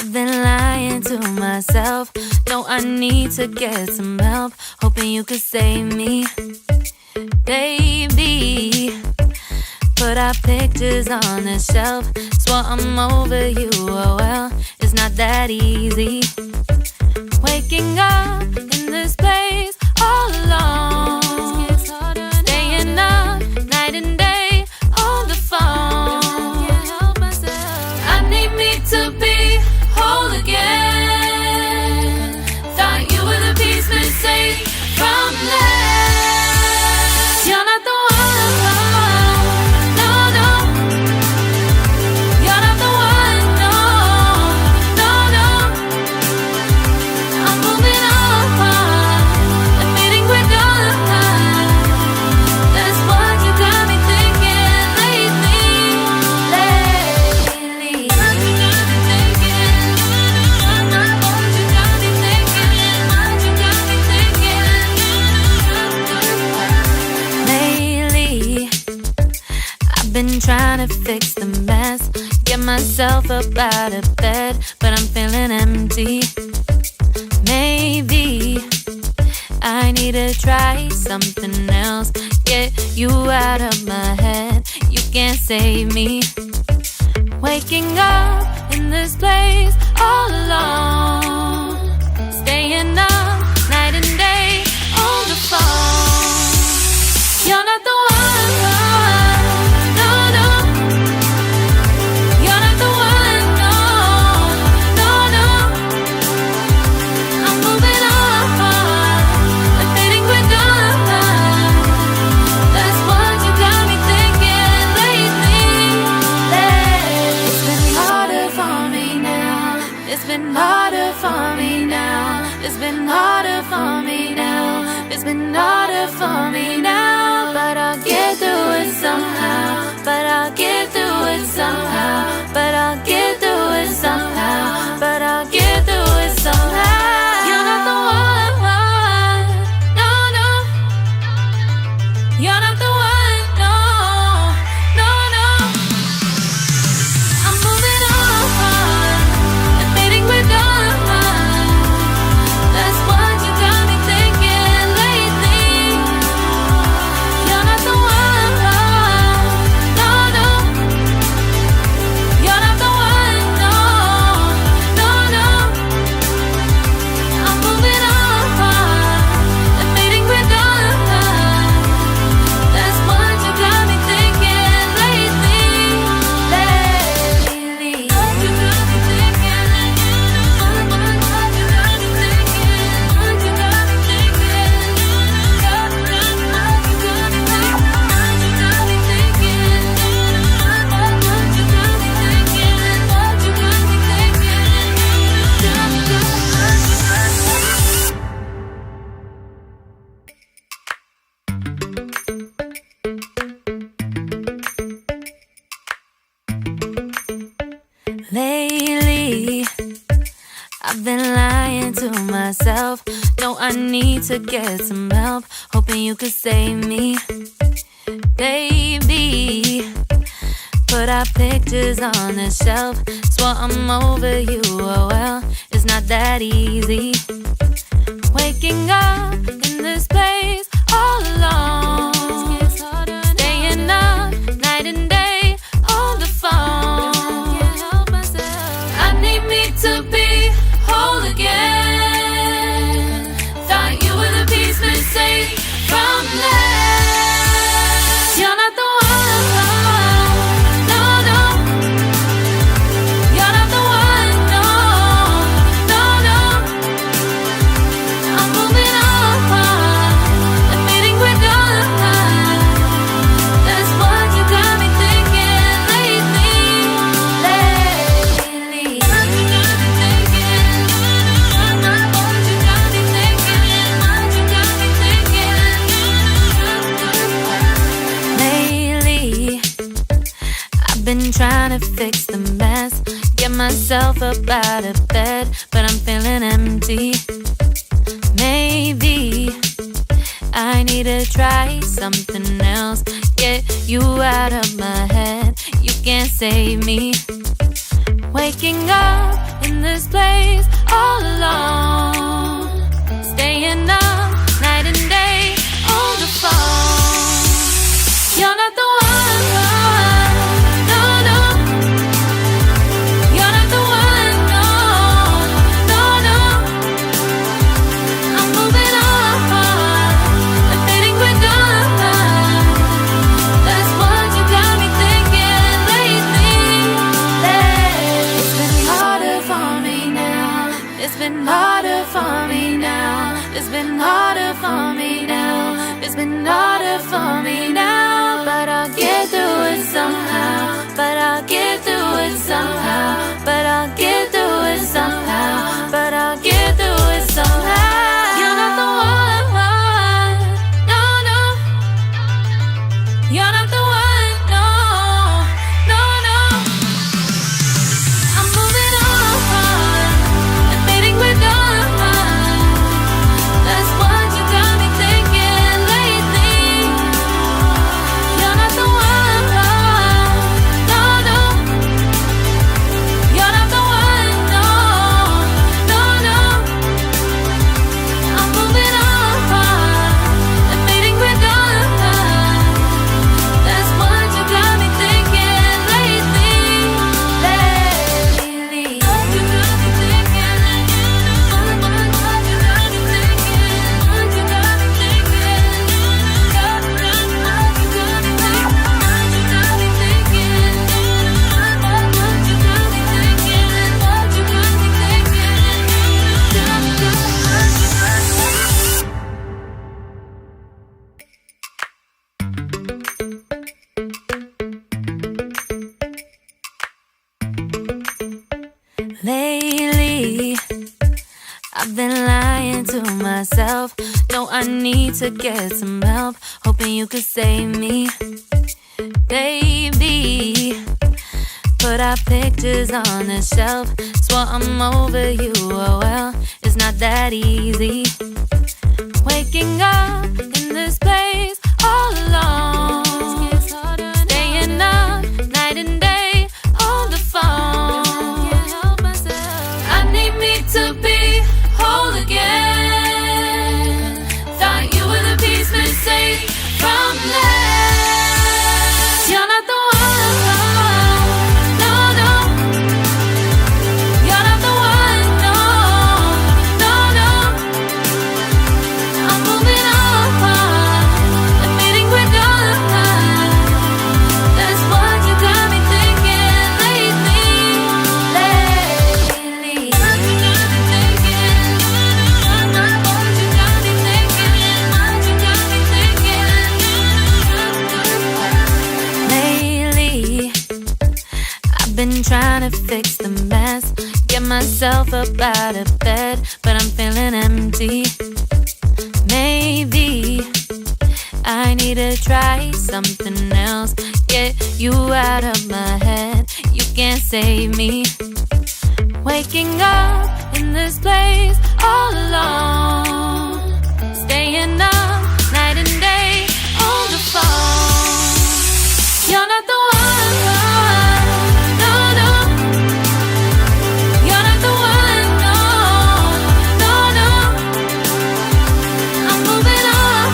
I've been lying to myself. No, I need to get some help. Hoping you could save me, baby. Put our pictures on the shelf. Swore I'm over you, oh well, it's not that easy. Waking up in this place all alone, staying up night and day on the phone. I need me to be whole again. Thought you were the piece missing from last. You're not the one. Been trying to fix the mess, get myself up out of bed, but I'm feeling empty. Maybe I need to try something else. Get you out of my head, you can't save me. Waking up in this place all alone, staying up night and day on the phone. You're not the one. It's been harder for me now. It's been harder for me now. It's been harder for me now. But I'll get through it somehow. But I'll get through it somehow. But I'll get through it somehow. But I'll get through it somehow. You're not the one. No, no. You're not the one. No, no, no. I'm moving on. Lately, I've been lying to myself. No, I need to get some help. Hoping you could save me, baby. Put our pictures on the shelf. Swore I'm over you, oh well, it's not that easy. Waking up in this place all alone, staying up night and day on the phone. To be whole again. Thought you were the piece missing from last. You're not the one. No, no. You're not the one. No, no, no. I'm moving on. Admitting we're done. That's what you got me thinking lately. Been trying to fix the mess, get myself up out of bed, but I'm feeling empty. Maybe I need to try something else. Get you out of my head, you can't save me. Waking up in this place all alone, staying up night and day on the phone. You're not the one, no, no. You're not the one, no, no, no. I'm moving on and fading quick on. That's what you got me thinking lately. It's been harder for me now. It's been harder for me now. It's been harder for me now. It's been harder for me now. But I'll get through it somehow. But I'll get through it somehow. But I'll get through it somehow. But I'll get through it somehow. You're not the one, no, no. You're not the one, no, no, no. I'm moving on and fading with dawn. That's what you got me thinking lately. You're not the one, no, no. You're not the one, no, no, no. I'm moving on and fading with dawn. That's what you got me thinking lately. What you got me thinking? What you got me thinking? What you got me thinking? What you got me thinking? What you got me thinking? What you got me thinking? What you got me thinking? Lately, I've been lying to myself. No, I need to get some help. Hoping you could save me, baby. Put our pictures on the shelf. Swore I'm over you, oh well, it's not that easy. Waking up in this place all alone, staying up night and day on the phone. I need me to be whole again. Thought you were the piece missing from last. You're not the one, no, no. You're not the one, no, no, no. I'm moving on and fading with dawn. That's what you got me thinking lately. What you got me thinking? What you got me thinking? What you got me thinking? Lately, I've been trying to fix the mess, get myself up out of bed, but I'm feeling empty. Maybe I need to try something else. Get you out of my head. You can't save me. Waking up in this place all alone, staying up night and day on the phone. You're not the one, no, no. You're not the one, no, no, no. I'm moving on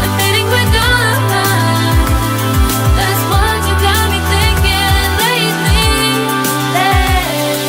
and fading with dawn. That's what you got me thinking lately.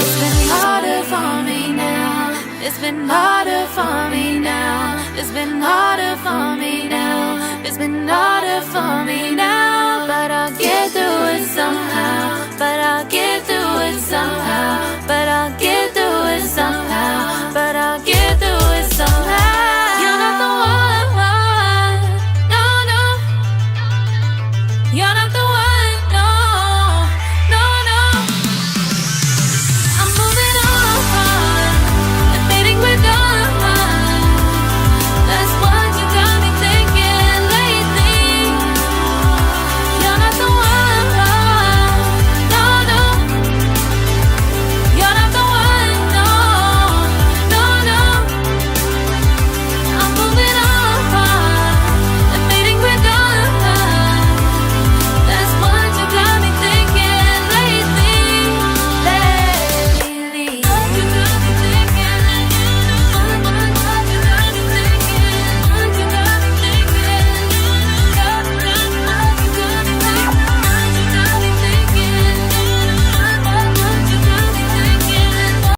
It's been harder for me now. It's been harder for me now. It's been harder for me now. It's been harder for me now. But I'll get through it somehow. But I'll get through it somehow.